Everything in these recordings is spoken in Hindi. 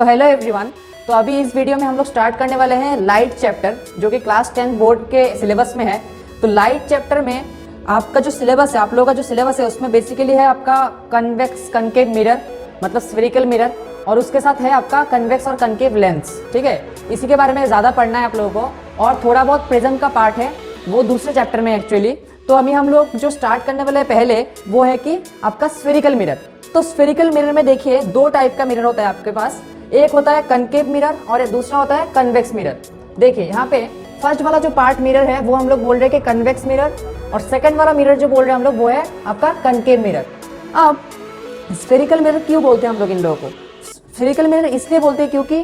तो हेलो एवरीवन। तो अभी इस वीडियो में हम लोग स्टार्ट करने वाले हैं लाइट चैप्टर, जो कि क्लास 10 बोर्ड के सिलेबस में है। तो लाइट चैप्टर में आपका जो सिलेबस है, आप लोगों का जो सिलेबस है, उसमें बेसिकली है आपका कन्वेक्स कनकेव मिरर, मतलब स्फेरिकल मिरर, और उसके साथ है आपका कन्वेक्स और कनकेव लेंस। ठीक है, इसी के बारे में ज़्यादा पढ़ना है आप लोगों को। और थोड़ा बहुत प्रिज्म का पार्ट है, वो दूसरे चैप्टर में एक्चुअली। तो अभी हम लोग जो स्टार्ट करने वाले हैं पहले, वो है कि आपका स्फेरिकल मिरर। तो स्फेरिकल मिरर में देखिए दो टाइप का मिरर होता है आपके पास। एक होता है कनकेव मिरर और एक दूसरा होता है कन्वेक्स मिरर। देखिए यहाँ पे फर्स्ट वाला जो पार्ट मिरर है वो हम लोग बोल रहे हैं कि कन्वेक्स मिरर, और सेकंड वाला मिरर जो बोल रहे हैं हम लोग वो है आपका कनकेव मिरर। अब स्फेरिकल मिरर क्यों बोलते हैं हम लोग इन लोगों को? स्फेरिकल मिरर इसलिए बोलते हैं क्योंकि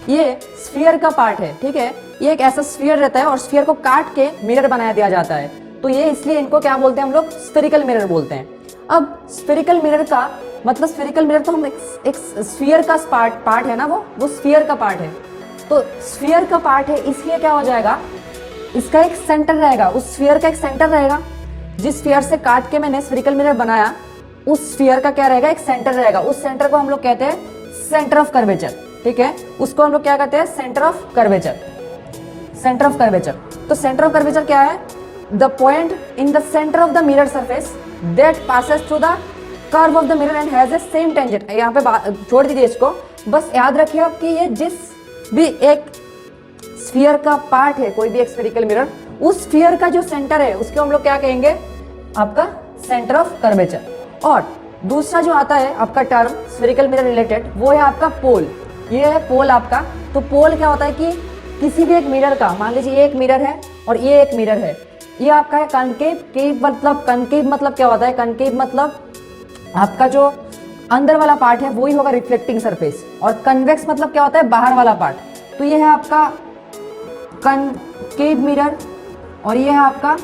ये स्फीयर का पार्ट है। ठीक है, ये एक ऐसा स्फीयर रहता है और स्फीयर को काट के मिरर बनाया दिया जाता है। तो ये इसलिए इनको क्या बोलते हैं हम लोग? स्फेरिकल मिरर बोलते हैं। अब स्फेरिकल मिरर का मतलब स्फेरिकल मिरर तो हम एक स्फीयर का पार्ट है ना, वो स्फीयर का पार्ट है। तो स्फीयर का पार्ट है, इसलिए क्या हो जाएगा, इसका एक सेंटर रहेगा, उस स्फीयर का एक सेंटर रहेगा। जिस स्फीयर से काट के मैंने स्फेरिकल मिरर बनाया, उस स्फीयर का क्या रहेगा? एक सेंटर रहेगा। उस सेंटर को हम लोग कहते हैं सेंटर ऑफ कर्वेचर। ठीक है, उसको हम लोग क्या कहते हैं? Centre of curvature. Centre of curvature. तो सेंटर ऑफ कर्वेचर क्या है? The point in the centre of the mirror surface that passes through the curve of the mirror and has a same tangent. यहाँ पे छोड़ दीजिए इसको, बस याद रखिए आप कि ये जिस भी एक स्फीयर का पार्ट है, कोई भी एक स्फेरिकल मिरर, उस स्फीयर का जो सेंटर है उसको हम लोग क्या कहेंगे? आपका सेंटर ऑफ कर्वेचर। और दूसरा जो आता है आपका टर्म स्फेरिकल मिरर रिलेटेड, वो है आपका पोल। ये है पोल आपका। तो पोल क्या होता है कि किसी भी एक मिरर का, मान लीजिए ये एक मिरर है और ये एक मिरर है, ये आपका है कनकेव। केव मतलब कनकेव मतलब क्या होता है? कनकेव मतलब आपका जो अंदर वाला पार्ट है वही होगा रिफ्लेक्टिंग सरफेस, और कन्वेक्स मतलब क्या होता है? बाहर वाला पार्ट। तो ये है आपका कनकेव मिरर और ये है आपका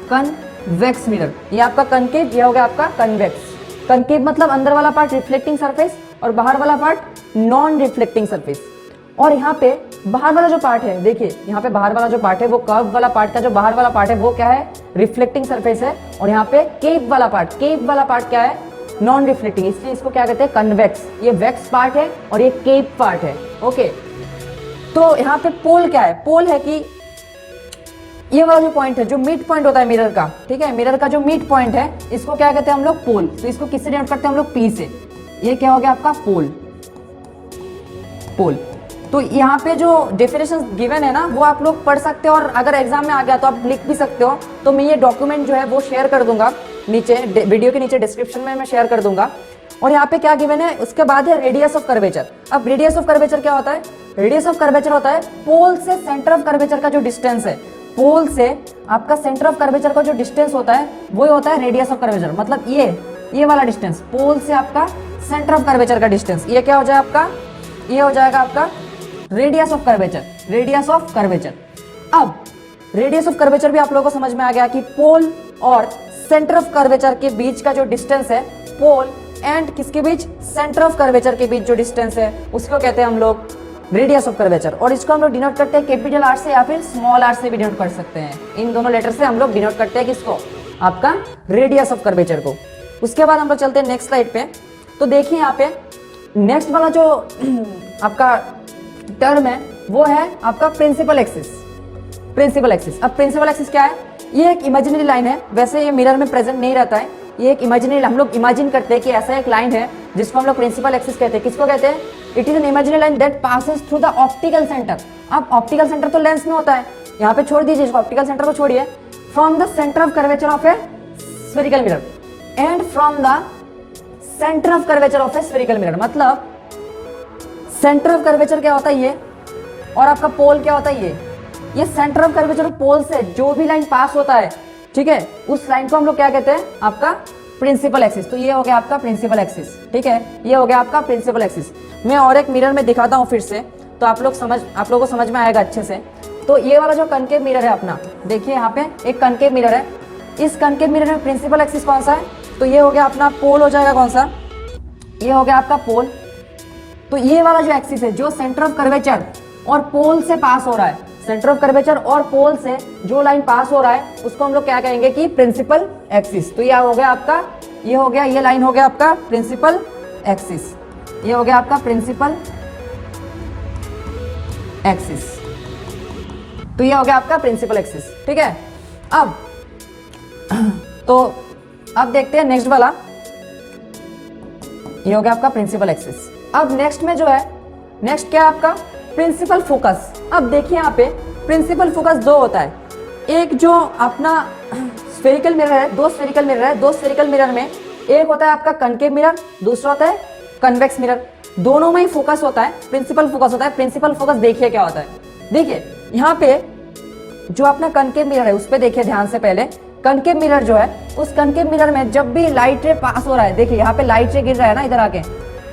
कन्वेक्स मिरर। ये आपका कनकेव, ये हो गया आपका कन्वेक्स। कनकेव मतलब अंदर वाला पार्ट रिफ्लेक्टिंग सरफेस और बाहर वाला पार्ट नॉन रिफ्लेक्टिंग सरफेस। और यहाँ पे बाहर वाला जो पार्ट है, देखिए यहाँ पे बाहर वाला जो पार्ट है, वो कर्व वाला पार्ट का जो बाहर वाला पार्ट है वो क्या है? रिफ्लेक्टिंग सरफेस है। और यहाँ पे केव वाला पार्ट क्या है? नॉन रिफ्लेक्टिंग, इसलिए इसको क्या कहते हैं? कन्वेक्स। ये वेक्स पार्ट है और ये केव पार्ट है। ओके, तो यहाँ पे पोल क्या है? पोल है कि ये वाला जो पॉइंट है, जो मिड पॉइंट होता है मिरर का, ठीक है, मिरर का जो मिड पॉइंट है, इसको क्या कहते हैं हम लोग? पोल। तो इसको किससे डिनोट करते हैं हम लोग? पी से। ये क्या हो गया आपका? पोल। पोल। तो यहाँ पे जो डेफिनेशन गिवन है ना, वो आप लोग पढ़ सकते हो, और अगर एग्जाम में आ गया तो आप लिख भी सकते हो। तो मैं ये डॉक्यूमेंट जो है वो शेयर कर दूंगा नीचे, वीडियो के नीचे डिस्क्रिप्शन में मैं शेयर कर दूंगा। और यहाँ पे क्या गिवन है, उसके बाद है रेडियस ऑफ कर्वेचर। अब रेडियस ऑफ कर्वेचर क्या होता है? रेडियस ऑफ कर्वेचर होता है पोल से सेंटर ऑफ कर्वेचर का जो डिस्टेंस है। पोल से आपका सेंटर ऑफ कर्वेचर का जो डिस्टेंस होता है वो होता है रेडियस ऑफ कर्वेचर। मतलब ये वाला डिस्टेंस, पोल से आपका सेंटर ऑफ कर्वेचर का डिस्टेंस, ये क्या हो जाएगा आपका? ये हो जाएगा आपका radius of curvature. Radius of curvature. अब रेडियस ऑफ कर्वेचर भी आप लोगों को समझ में आ गया कि पोल और सेंटर ऑफ कर्वेचर के बीच का जो डिस्टेंस है, पोल एंड किसके बीच? सेंटर ऑफ कर्वेचर के बीच जो डिस्टेंस है उसको कहते हैं हम लोग रेडियस ऑफ कर्वेचर। और इसको हम लोग डिनोट करते हैं कैपिटल आर से या फिर स्मॉल आर से भी डिनोट कर सकते हैं। इन दोनों लेटर से हम लोग डिनोट करते हैं किसको? आपका रेडियस ऑफ कर्वेचर को। उसके बाद हम लोग चलते हैं नेक्स्ट स्लाइड पे। तो देखिए यहाँ पे नेक्स्ट वाला जो आपका टर्म है वो है आपका प्रिंसिपल एक्सिस। Principal axis. अब प्रिंसिपल एक्सिस क्या है? ये एक इमेजिनरी लाइन है, वैसे ये मिरर में प्रेजेंट नहीं रहता है। ये एक इमेजिनरी, हम लोग इमेजिन करते हैं कि ऐसा एक लाइन है जिसको हम लोग प्रिंसिपल एक्सिस कहते हैं। किसको कहते हैं? It is an imaginary line that passes through the optical centre. अब ऑप्टिकल सेंटर तो लेंस में होता है, यहाँ पे छोड़ दीजिए इसको, ऑप्टिकल सेंटर को छोड़िए। From the centre of curvature of A spherical mirror and from the centre of curvature of A spherical mirror. मतलब सेंटर ऑफ कर्वेचर क्या होता है? ये। और आपका पोल क्या होता है? ये सेंटर ऑफ कर्वेचर पोल से जो भी लाइन पास होता है, ठीक है, उस लाइन को हम लोग क्या कहते हैं? आपका प्रिंसिपल एक्सिस। तो ये हो गया आपका प्रिंसिपल एक्सिस। ठीक है, ये हो गया आपका प्रिंसिपल एक्सिस। मैं और एक मिरर में दिखाता हूँ फिर से, तो आप लोगों को समझ में आएगा अच्छे से। तो ये वाला जो कनकेव मिरर है अपना, देखिए यहाँ पे एक कनकेव मिरर है। इस कनकेव मिरर में प्रिंसिपल एक्सिस कौन सा है? तो ये हो गया अपना पोल हो जाएगा। कौन सा? ये हो गया आपका पोल। तो ये वाला जो एक्सिस है, जो सेंटर ऑफ कर्वेचर और पोल से पास हो रहा है, सेंटर ऑफ कर्वेचर और पोल से जो लाइन पास हो रहा है, उसको हम लोग क्या कहेंगे? कि प्रिंसिपल एक्सिस। तो यह हो गया आपका, ये हो गया, ये लाइन हो गया आपका प्रिंसिपल एक्सिस। ये हो गया आपका प्रिंसिपल एक्सिस। तो ये हो गया आपका प्रिंसिपल एक्सिस, ठीक है। अब तो अब देखते हैं नेक्स्ट वाला, ये हो गया आपका प्रिंसिपल एक्सिस। अब नेक्स्ट में जो है, नेक्स्ट क्या है आपका प्रिंसिपल फोकस। अब देखिए यहाँ पे प्रिंसिपल फोकस दो होता है, एक जो अपना स्फेरिकल मिरर है, दो स्फेरिकल मिरर है, दो स्फेरिकल मिरर में एक होता है आपका कनकेव मिरर, दूसरा होता है कन्वेक्स मिरर। दोनों में ही फोकस होता है, प्रिंसिपल फोकस होता है। प्रिंसिपल फोकस देखिए क्या होता है, देखिए यहाँ पे जो अपना कनकेव मिरर है उस पर देखिए ध्यान से। पहले कनकेव मिरर जो है, उस कनकेव मिरर में जब भी लाइट रे पास हो रहा है, देखिए यहाँ पे लाइट रे गिर रहा है ना इधर आके,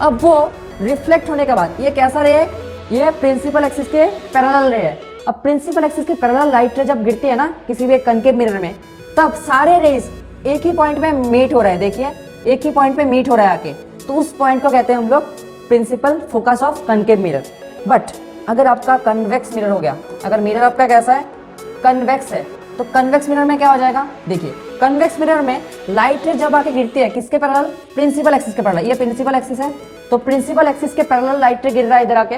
अब वो रिफ्लेक्ट होने के बाद ये कैसा रे है, ये प्रिंसिपल एक्सिस के पैरेलल रे है। अब प्रिंसिपल एक्सिस के पैरेलल लाइट रे जब गिरती है ना किसी भी एक कनकेव मिरर में, तब सारे रेज एक ही पॉइंट में मीट हो रहे हैं, देखिए एक ही पॉइंट पे मीट हो रहा है आके, तो उस पॉइंट को कहते हैं हम लोग principal focus of concave mirror. But अगर आपका कन्वेक्स मिरर हो गया, अगर मिरर आपका कैसा है कन्वेक्स है, तो कन्वेक्स मिरर में क्या हो जाएगा, देखिए कन्वेक्स मिरर में लाइट रे जब आके गिरती है किसके पैरेलल, प्रिंसिपल एक्सिस के पैरेलल। ये प्रिंसिपल एक्सिस है, तो प्रिंसिपल एक्सिस के पैरेलल लाइट रे गिर रहा है इधर आके,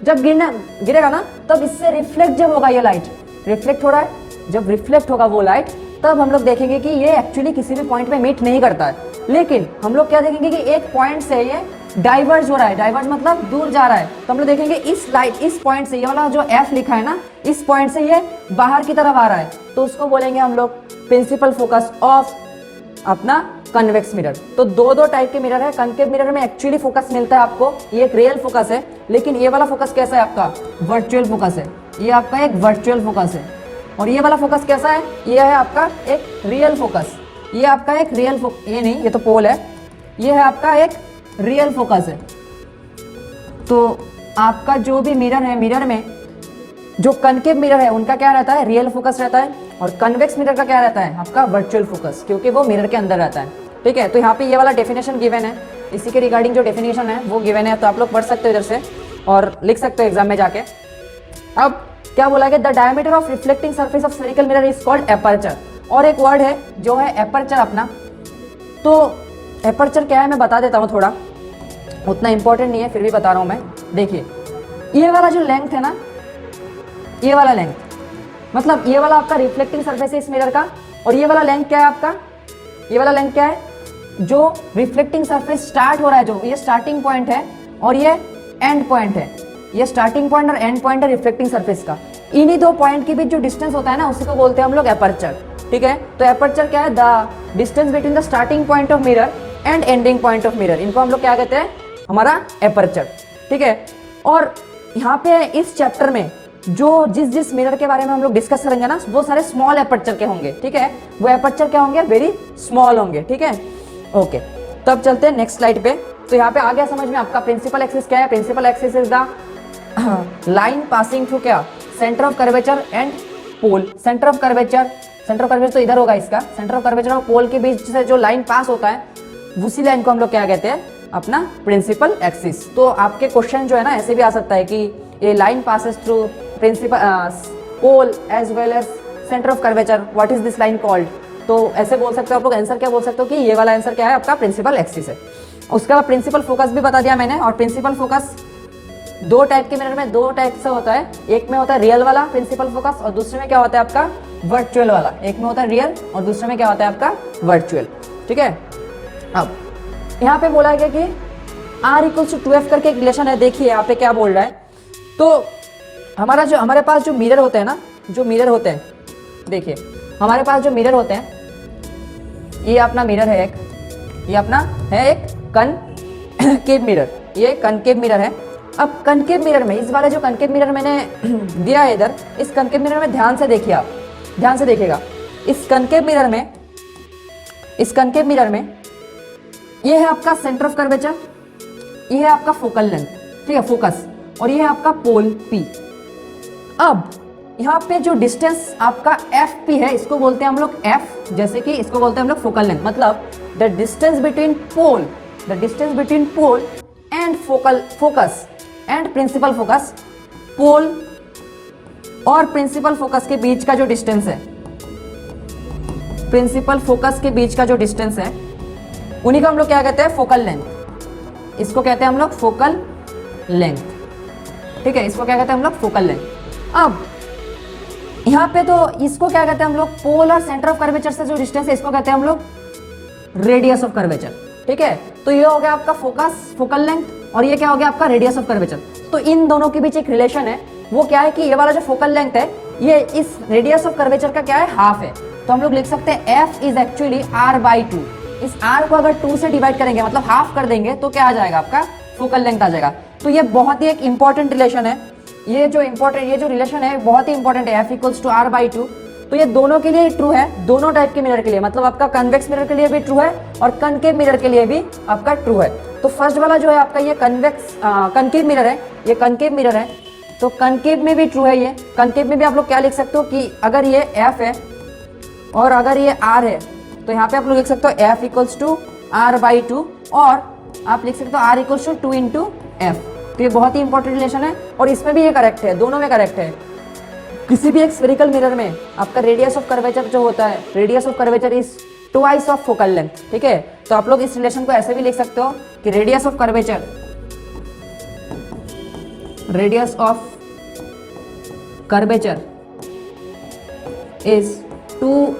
जब गिरेगा ना तब इससे रिफ्लेक्ट जब होगा, ये लाइट रिफ्लेक्ट हो रहा है, जब रिफ्लेक्ट होगा वो लाइट, तब हम लोग देखेंगे कि ये एक्चुअली किसी भी पॉइंट में मीट नहीं करता है, लेकिन हम लोग क्या देखेंगे कि एक पॉइंट से ये डाइवर्ज हो रहा है। डाइवर्ज मतलब दूर जा रहा है, तो हम लोग देखेंगे इस लाइट, इस पॉइंट से, ये वाला जो एफ लिखा है ना, इस पॉइंट से ये बाहर की तरफ आ रहा है, तो उसको बोलेंगे हम लोग प्रिंसिपल फोकस ऑफ अपना कन्वेक्स मिरर। तो दो दो टाइप के मिरर है। कनकेव मिरर में एक्चुअली फोकस मिलता है आपको, ये एक रियल फोकस है, लेकिन ये वाला फोकस कैसा है आपका वर्चुअल फोकस है, ये आपका एक वर्चुअल फोकस है। और ये वाला फोकस कैसा है, ये है आपका एक रियल फोकस, ये आपका एक रियल फोकस, ये नहीं, ये तो पोल है, ये है आपका एक रियल फोकस है। तो आपका जो भी मिरर है, मिरर में जो कनकेव मिरर है उनका क्या रहता है, रियल फोकस रहता है, और कन्वेक्स मिरर का क्या रहता है आपका वर्चुअल फोकस, क्योंकि वो मिरर के अंदर रहता है, ठीक है। तो यहाँ पे ये वाला डेफिनेशन गिवन है, इसी के रिगार्डिंग जो डेफिनेशन है वो गिवन है, तो आप लोग पढ़ सकते हो इधर से और लिख सकते हो एग्जाम में जाके। अब क्या बोला गया, the diameter of reflecting surface of spherical mirror is called aperture. और एक वर्ड है जो है एपर्चर अपना, तो एपर्चर क्या है मैं बता देता हूँ, थोड़ा उतना इंपॉर्टेंट नहीं है फिर भी बता रहा हूँ मैं। देखिए ये वाला जो लेंथ है ना, ये वाला लेंथ मतलब ये वाला आपका रिफ्लेक्टिंग सरफेस है इस मिरर का, और ये वाला लेंथ क्या है आपका, ये वाला लेंथ क्या है, जो रिफ्लेक्टिंग सरफेस स्टार्ट हो रहा है, जो ये स्टार्टिंग पॉइंट है और ये एंड पॉइंट है, ये स्टार्टिंग पॉइंट और एंड पॉइंट है रिफ्लेक्टिंग सरफेस का। इन्हीं दो पॉइंट के बीच जो डिस्टेंस होता है ना, उसी को बोलते हैं हम लोग एपर्चर, ठीक है। तो एपर्चर क्या है, the distance between the starting point of mirror and ending point of mirror, इनको हम लोग क्या कहते हैं, हमारा एपर्चर, ठीक है। और यहाँ पे इस चैप्टर में जो जिस मिरर के बारे में हम लोग डिस्कस करेंगे ना, वो सारे स्मॉल एपर्चर के होंगे, ठीक है। वो एपर्चर क्या होंगे, वेरी स्मॉल होंगे, ठीक है। ओके, तब चलते हैं नेक्स्ट स्लाइड पे। तो यहाँ पे आ गया समझ में आपका प्रिंसिपल एक्सिस क्या है। Principal axis is the line passing through क्या, centre of curvature and pole. Centre of curvature तो इधर होगा, इसका सेंटर ऑफ कर्वेचर और पोल के बीच से जो लाइन पास होता है, उसी लाइन को हम लोग क्या कहते हैं, अपना प्रिंसिपल एक्सिस। तो आपके क्वेश्चन जो है ना ऐसे भी आ सकता है कि ये line passes through principal pole as well as centre of curvature, what is this line called. तो ऐसे बोल सकते हो आप लोग, आंसर क्या बोल सकते हो कि ये वाला आंसर क्या है, आपका प्रिंसिपल एक्सिस है। उसके बाद प्रिंसिपल फोकस भी बता दिया मैंने। और प्रिंसिपल फोकस दो टाइप के मिरर में दो टाइप से होता है, एक में होता है रियल वाला प्रिंसिपल फोकस और दूसरे में क्या होता है आपका वर्चुअल वाला। एक में होता है रियल और दूसरे में क्या होता है आपका वर्चुअल, ठीक है। अब यहाँ पे बोला गया कि R = 2F करके एक रिलेशन है। देखिए यहाँ पे क्या बोल रहा है, तो हमारे पास जो मिरर होते हैं ना, जो मिरर होते हैं, देखिए हमारे पास जो मिरर होते हैं, ये अपना मिरर है एक, ये अपना है एक कनकेव मिरर, ये कनकेव मिरर है। अब कनकेव मिरर में, इस वाले जो कनकेव मिरर मैंने दिया है इधर, इस कनकेव मिरर में ध्यान से देखिए, आप ध्यान से देखिएगा। इस कनकेव मिरर में ये है आपका सेंटर ऑफ कर्वेचर, ये है आपका फोकल लेंथ, ठीक है, फोकस, और ये है आपका पोल P। अब यहाँ पे जो डिस्टेंस आपका FP है, इसको बोलते हैं हम लोग F, जैसे कि इसको बोलते हैं हम लोग फोकल लेंथ। मतलब the distance between pole and focus and principal focus, pole और प्रिंसिपल फोकस के बीच का जो डिस्टेंस है, प्रिंसिपल फोकस के बीच का जो डिस्टेंस है, उन्हीं को हम लोग क्या कहते हैं, फोकल लेंथ। इसको कहते हैं हम लोग फोकल लेंथ, ठीक है, इसको क्या कहते हैं हम लोग, फोकल लेंथ। अब यहाँ पे तो इसको क्या कहते हैं हम लोग, पोल और सेंटर ऑफ कर्वेचर से जो डिस्टेंस है इसको कहते हैं हम लोग रेडियस ऑफ कर्वेचर। ठीक है, तो ये हो गया आपका फोकस, फोकल लेंथ, और ये क्या हो गया आपका रेडियस ऑफ कर्वेचर। तो इन दोनों के बीच एक रिलेशन है, वो क्या है कि ये वाला जो फोकल लेंथ है ये इस रेडियस ऑफ कर्वेचर का क्या है, हाफ है। तो हम लोग लिख सकते हैं f इज एक्चुअली r/2। इस r को अगर 2 से डिवाइड करेंगे मतलब हाफ कर देंगे तो क्या आ जाएगा आपका, फोकल लेंथ आ जाएगा। तो ये बहुत ही एक इंपॉर्टेंट रिलेशन है, ये जो रिलेशन है बहुत ही इंपॉर्टेंट है, f इक्वल्स टू r/2। तो ये दोनों के लिए ट्रू है, दोनों टाइप के मिरर के लिए, मतलब आपका कन्वेक्स मिरर के लिए भी ट्रू है और कनकेव मिरर के लिए भी आपका ट्रू है। तो फर्स्ट वाला जो है आपका ये कनकेव मिरर है, ये कनकेव मिरर है, तो कनकेव में भी ट्रू है। ये कनकेव में भी आप लोग क्या लिख सकते हो कि अगर ये f है और अगर ये r है तो यहाँ पे आप लोग लिख सकते हो f इक्वल्स टू r/2 और आप लिख सकते हो r equals to 2 into f। तो ये बहुत ही इंपॉर्टेंट रिलेशन है और इसमें भी ये करेक्ट है, दोनों में करेक्ट है। किसी भी एक स्फेरिकल मिरर में आपका रेडियस ऑफ कर्वेचर जो होता है, radius of curvature is twice of focal length. ठीक है, तो आप लोग इस रिलेशन को ऐसे भी लिख सकते हो कि radius of curvature is 2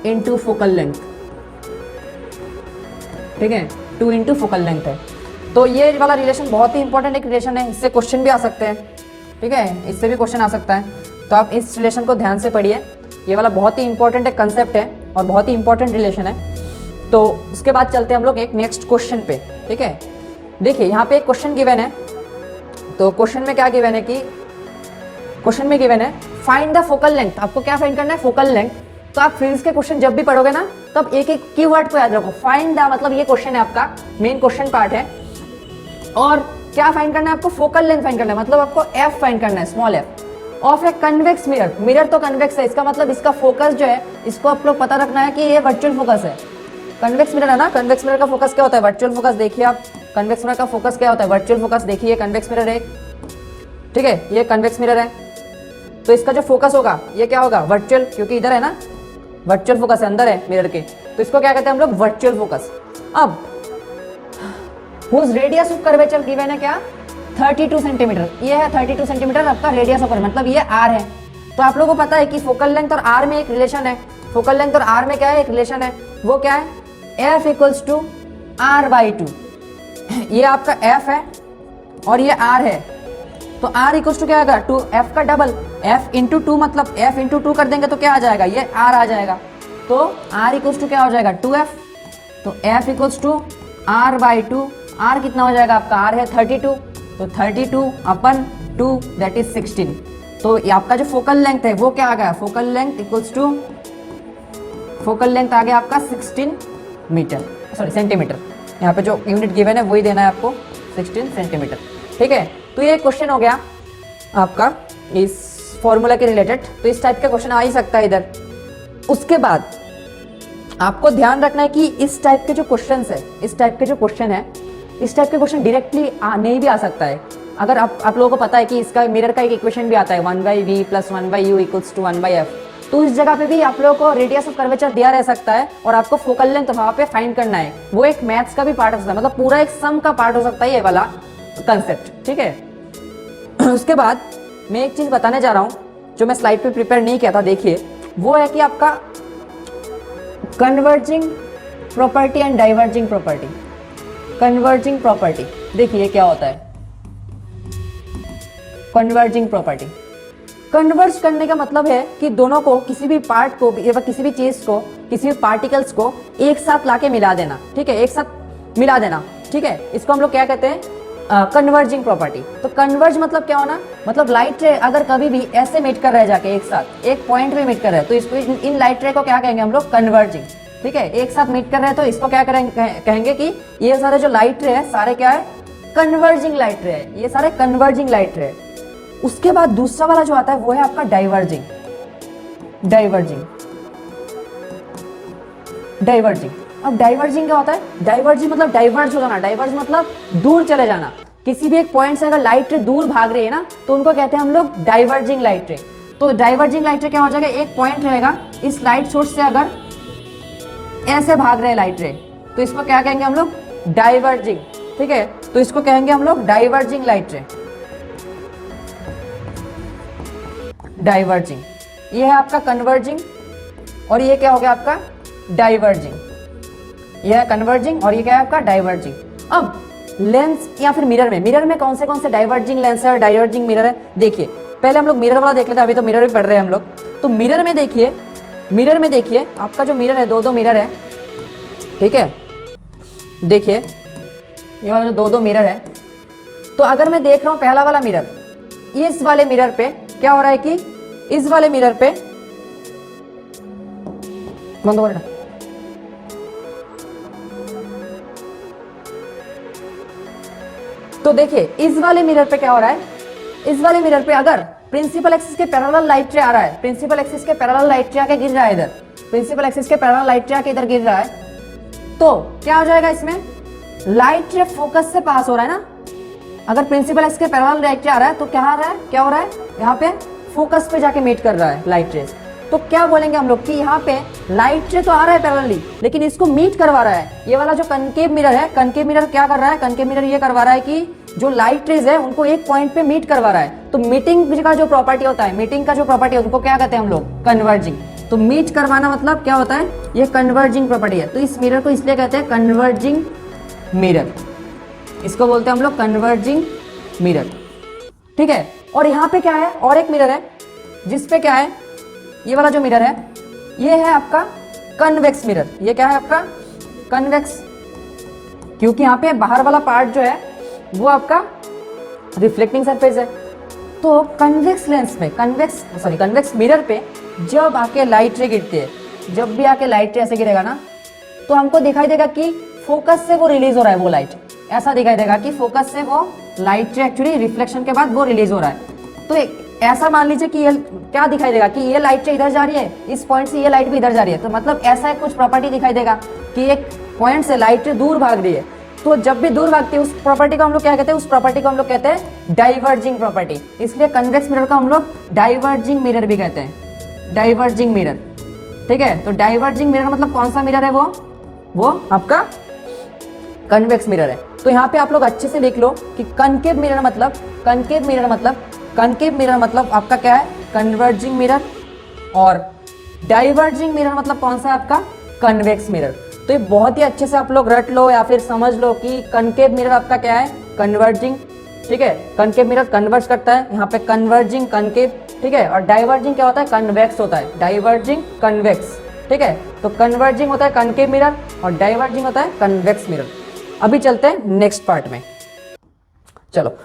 into focal length. ठीक है, 2 इंटू फोकल लेंथ है। तो ये वाला रिलेशन बहुत ही इंपॉर्टेंट एक रिलेशन है, इससे क्वेश्चन भी आ सकते हैं। ठीक है, इससे भी क्वेश्चन आ सकता है, तो आप इस रिलेशन को ध्यान से पढ़िए। ये वाला बहुत ही इंपॉर्टेंट एक कंसेप्ट है और बहुत ही इंपॉर्टेंट रिलेशन है। तो उसके बाद चलते हैं हम लोग एक नेक्स्ट क्वेश्चन पे। ठीक है, देखिए यहाँ पे एक क्वेश्चन गिवन है, तो क्वेश्चन में क्या गिवन है कि क्वेश्चन में गिवन है फाइंड द फोकल लेंथ। आपको क्या फाइंड करना है, फोकल लेंथ। तो आप फिजिक्स के क्वेश्चन जब भी पढ़ोगे ना तब एक एक कीवर्ड को याद रखो। फाइंड द मतलब ये क्वेश्चन है आपका, मेन क्वेश्चन पार्ट है, और क्या फाइंड करना है आपको, फोकल लेंथ फाइंड करना है, मतलब आपको f फाइंड करना है, small f of a convex mirror. Mirror तो कन्वेक्स है, इसका मतलब इसका फोकस जो है इसको आप लोग पता रखना है कि ये वर्चुअल फोकस है। कन्वेक्स मिरर है ना, कन्वेक्स मिरर का फोकस क्या होता है, वर्चुअल फोकस। देखिए आप कन्वेक्स मिरर का फोकस क्या होता है, वर्चुअल फोकस। देखिए कन्वेक्स मिरर है, ठीक है, ये कन्वेक्स मिरर है, तो इसका जो फोकस होगा ये क्या होगा, वर्चुअल, क्योंकि इधर है ना वर्चुअल फोकस है, अंदर है मिरर के, तो इसको क्या कहते हैं हम लोग, वर्चुअल फोकस। अब whose radius of curvature given है क्या, 32 सेंटीमीटर। ये है 32 सेंटीमीटर आपका रेडियस ऑफ कर्वेचर, मतलब ये r है। तो आप लोगों को पता है कि फोकल लेंथ और r में एक रिलेशन है, फोकल लेंथ और r में क्या है, एक रिलेशन है, वो क्या है, f इक्वल्स टू r/2। ये आपका f है और ये r है, तो r इक्वल्स टू क्या आएगा, 2 f का डबल, f इंटू 2 मतलब f इंटू 2 कर देंगे तो क्या आ जाएगा, ये r आ जाएगा। तो r इक्वल्स टू क्या हो जाएगा, 2f। तो f equals to r/2, r कितना हो जाएगा आपका, r है 32, तो 32 अपन 2 दैट इज 16। तो ये आपका जो फोकल लेंथ है वो क्या आ गया, focal length equals to, focal length आ गया आपका 16 मीटर, सॉरी सेंटीमीटर। यहाँ पे जो यूनिट गिवन है वही देना है आपको, 16 सेंटीमीटर। ठीक है, तो ये क्वेश्चन हो गया आपका इस फॉर्मूला के रिलेटेड। तो इस टाइप का क्वेश्चन आ ही सकता है इधर। उसके बाद आपको ध्यान रखना है कि इस टाइप के जो क्वेश्चन है, इस टाइप के जो क्वेश्चन है, इस टाइप के क्वेश्चन डायरेक्टली नहीं भी आ सकता है। अगर आप लोगों को पता है कि इसका मिरर का एक इक्वेशन भी आता है 1/v + 1/u = 1/f, तो इस जगह पे भी आप लोगों को रेडियस ऑफ कर्वेचर दिया रह सकता है और आपको फोकल लेंथ वहां पे फाइंड करना है। वो एक मैथ्स का भी पार्ट हो सकता है, मतलब पूरा एक सम का पार्ट हो सकता है ये वाला कंसेप्ट। ठीक है, उसके बाद मैं एक चीज बताने जा रहा हूँ जो मैं स्लाइड पे प्रिपेयर नहीं किया था, देखिए, वो है कि आपका converging property and diverging property. Converging property, देखिए क्या होता है कन्वर्जिंग प्रॉपर्टी। कन्वर्ज करने का मतलब है कि दोनों को, किसी भी पार्ट को या किसी भी चीज को, किसी भी पार्टिकल्स को एक साथ लाके मिला देना। ठीक है, एक साथ मिला देना। ठीक है, इसको हम लोग क्या कहते हैं, कन्वर्जिंग प्रॉपर्टी। तो कन्वर्ज मतलब क्या होना, मतलब लाइट रे अगर कभी भी ऐसे मीट कर रहे जाके एक साथ एक पॉइंट पे मीट कर रहे हैं तो इसको, इन लाइट रे को क्या कहेंगे हम लोग, कन्वर्जिंग। ठीक है, एक साथ मीट कर रहे हैं तो इसको क्या कहेंगे कि ये सारे जो लाइट रे है सारे क्या है, कन्वर्जिंग लाइट रे है, ये सारे कन्वर्जिंग लाइट रे है। उसके बाद दूसरा वाला जो आता है वो है आपका डाइवर्जिंग। डाइवर्जिंग डाइवर्जिंग अब डाइवर्जिंग क्या होता है, डाइवर्जिंग मतलब डाइवर्ज हो जाना, डाइवर्ज मतलब दूर चले जाना। किसी भी एक पॉइंट से अगर लाइट रे दूर भाग रही है ना तो उनको कहते हैं हम लोग डाइवर्जिंग लाइट रे। तो डाइवर्जिंग लाइट रे क्या हो जाएगा, एक पॉइंट रहेगा, इस लाइट सोर्स से अगर ऐसे भाग रहे लाइट रे तो इसको क्या कहेंगे हम लोग, डाइवर्जिंग। ठीक है, तो इसको कहेंगे हम लोग डाइवर्जिंग लाइट रे। डाइवर्जिंग। ये है आपका कन्वर्जिंग और ये क्या हो गया आपका डाइवर्जिंग। ये है कन्वर्जिंग और ये क्या है आपका डाइवर्जिंग। अब लेंस या फिर मिरर में कौन से डाइवर्जिंग लेंस है और डाइवर्जिंग मिरर है, देखिए पहले हम लोग मिरर वाला देख लेते हैं, अभी तो मिरर भी पढ़ रहे हैं हम लोग। तो मिरर में देखिए आपका जो मिरर है, दो मिरर है, ठीक है। देखिए ये वाला जो दो मिरर है, तो अगर मैं देख रहा हूं पहला वाला मिरर, इस वाले मिरर पे क्या हो रहा है कि इस वाले मिरर पे बंद हो रहा है। तो देखिए इस वाले मिरर पे क्या हो रहा है, इस वाले मिरर पे अगर प्रिंसिपल एक्सिस के पैरेलल लाइट रे आ रहा है, प्रिंसिपल एक्सिस के पैरेलल लाइट रे आके गिर रहा है इधर, प्रिंसिपल एक्सिस के पैरेलल लाइट रे आके इधर गिर रहा है, तो क्या हो जाएगा इसमें, लाइट रे फोकस से पास हो रहा है ना। अगर प्रिंसिपल एक्सिस के पैरेलल लाइट रे आ रहा है तो क्या हो रहा है यहाँ पे फोकस पे जाके मीट कर रहा है लाइट रेस। तो क्या बोलेंगे हम लोग कि यहाँ पे लाइट रे तो आ रहा है पैरेलली, लेकिन इसको मीट करवा रहा है ये वाला जो कनकेव मिरर है। कनकेव मिरर क्या कर रहा है, कनकेव मिरर ये करवा रहा है कि जो लाइट रेज है उनको एक पॉइंट पे मीट करवा रहा है। तो मीटिंग का जो प्रॉपर्टी होता है, मीटिंग का जो प्रॉपर्टी है उनको क्या कहते हैं हम लोग, कन्वर्जिंग। तो मीट करवाना मतलब क्या होता है, ये कन्वर्जिंग प्रॉपर्टी है। तो इस मिरर को इसलिए कहते हैं कन्वर्जिंग मिरर, इसको बोलते हैं हम लोग कन्वर्जिंग मिरर, ठीक है। और यहाँ पे क्या है, और एक मिरर है जिसपे क्या है, ये वाला जो मिरर है ये है आपका कन्वेक्स मिरर। ये क्या है आपका कन्वेक्स, क्योंकि यहाँ पे बाहर वाला पार्ट जो है वो आपका रिफ्लेक्टिंग सरफेस है। तो कन्वेक्स लेंस में कन्वेक्स मिरर पे जब आके लाइट रे गिरती है, जब भी आके लाइट रे ऐसे गिरेगा ना, तो हमको दिखाई देगा कि फोकस से वो रिलीज हो रहा है वो लाइट, ऐसा दिखाई देगा कि फोकस से वो लाइट रे एक्चुअली रिफ्लेक्शन के बाद वो रिलीज हो रहा है। तो ऐसा मान लीजिए कि ये क्या दिखाई देगा कि ये लाइट रे इधर जा रही है, इस पॉइंट से ये लाइट भी इधर जा रही है। तो मतलब ऐसा कुछ प्रॉपर्टी दिखाई देगा कि एक पॉइंट से लाइट रे दूर भाग रही है। तो जब भी दूर भागती है उस प्रॉपर्टी को हम लोग क्या कहते हैं, उस प्रॉपर्टी को हम लोग कहते हैं डाइवर्जिंग प्रॉपर्टी। इसलिए कन्वेक्स मिरर को हम लोग डाइवर्जिंग मिरर भी कहते हैं, डाइवर्जिंग मिरर, ठीक है। तो डाइवर्जिंग मिरर मतलब कौन सा मिरर है, वो आपका कन्वेक्स मिरर है। तो यहाँ पे आप लोग अच्छे से लिख लो कि कनकेव मिरर मतलब आपका क्या है, कन्वर्जिंग मिरर, और डाइवर्जिंग मिरर मतलब कौन सा है आपका, कन्वेक्स मिरर। तो ये बहुत ही अच्छे से आप लोग रट लो या फिर समझ लो कि कनकेव मिरर आपका क्या है, कन्वर्जिंग, ठीक है। कनकेव मिरर कन्वर्ज करता है, यहाँ पे कन्वर्जिंग कनकेव, ठीक है। और डाइवर्जिंग क्या होता है, कन्वेक्स होता है, डाइवर्जिंग कन्वेक्स, ठीक है। तो कन्वर्जिंग होता है कनकेव मिरर और डाइवर्जिंग होता है कन्वेक्स मिरर। अभी चलते हैं नेक्स्ट पार्ट में, चलो।